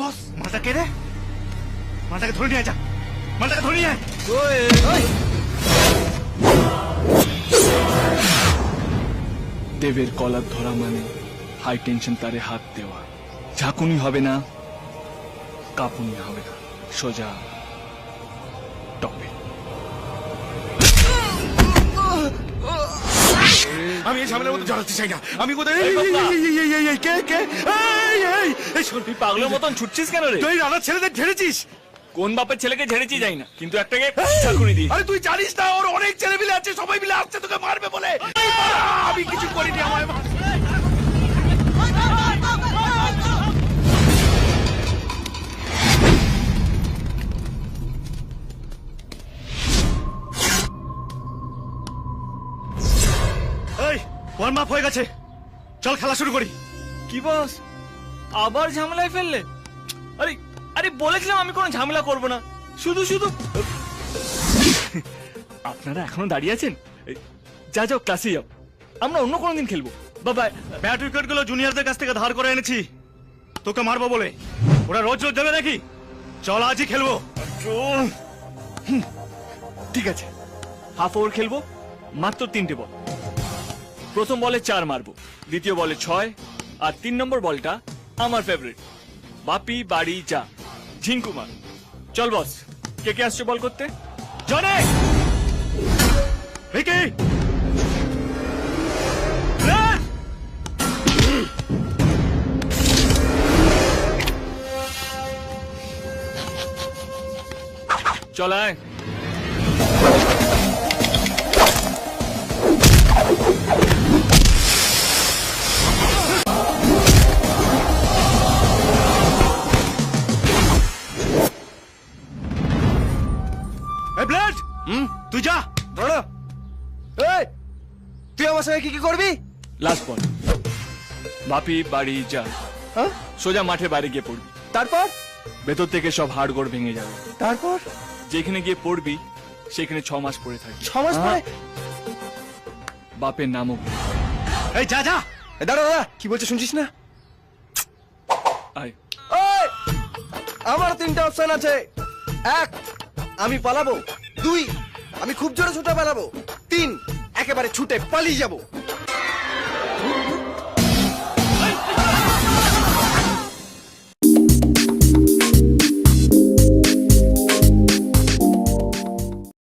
বস মালটা কে রে? মালটাকে ধরে নিয়ে যা, মালটাকে ধরে নিয়ে আয়। দেবের কলার ধরা মানে হাই টেনশন তারে হাত দেওয়া। ঝাঁকুনি হবে না, কাঁপুনি হবে না, সোজা টপে। আমি এই ঝামেলার মধ্যে জড়াতে চাই না। আমি কোথায় কে কে? তুই পাগলের মতন ছুটছিস কেন রে? তুই রানার ছেলেদের ঝেড়েছিস? কোন বাপের ছেলেকে ঝেড়েছি যাই না, কিন্তু একটাকে ঝাঁকুনি দিই। আরে তুই জানিস না ওর অনেক ছেলে মিলে আছে, সবাই মিলে আসছে তোকে মারবে বলে। আমি কিছু করিনি, আমায় ওয়ার্ম আপ হয়ে গেছে, চল খেলা শুরু করি। কি বস, আবার ঝামেলায় ফেললে? আরে আরে বলেছিলাম আমি কোনো ঝামেলা করব না, শুধু শুধু। আপনারা এখনো দাঁড়িয়ে আছেন? যা যাও, ক্লাসে যাও, আমরা অন্য কোনো দিন খেলবো। বাবা, ব্যাট উইকেট গুলো জুনিয়রদের কাছ থেকে ধার করে এনেছি তোকে মারবো বলে। ওরা রোজ রোজ দেবে নাকি? চল আজই খেলবো। ঠিক আছে, হাফ ওভার খেলবো, মাত্র 3টে বল। প্রথম বলে 4 মারবো, দ্বিতীয় বলে 6, আর 3 নম্বর বলটা আমার ফেভারিট, বাপি বাড়ি যা, ঝিঙ্কুমার। চল বস, কে কে আসছে বল করতে? জনে, ভিকি, চল আয়। ব্লেড, তুই যা। তুই আমার সঙ্গে কি কি করবি? লাস্ট বল, বাপি বাড়ি যা, সোজা মাঠের বাইরে গিয়ে পড়বি। তারপর ভেতর থেকে সব হাড়গোড় ভেঙে যাবে। তারপর যেখানে গিয়ে পড়বি সেখানে 6 মাস পড়ে থাকবি। 6 মাস পরে? বাপের নামও বলবি। এই যা যা। দাঁড়া দাঁড়া, কি বলছে শুনছিস না? আয়। ওই, আমার 3টে অপশন আছে। 1, আমি পালাবো। 2, আমি খুব জোরে ছুটে পালাবো। 3, একেবারে ছুটে পালিয়ে যাবো।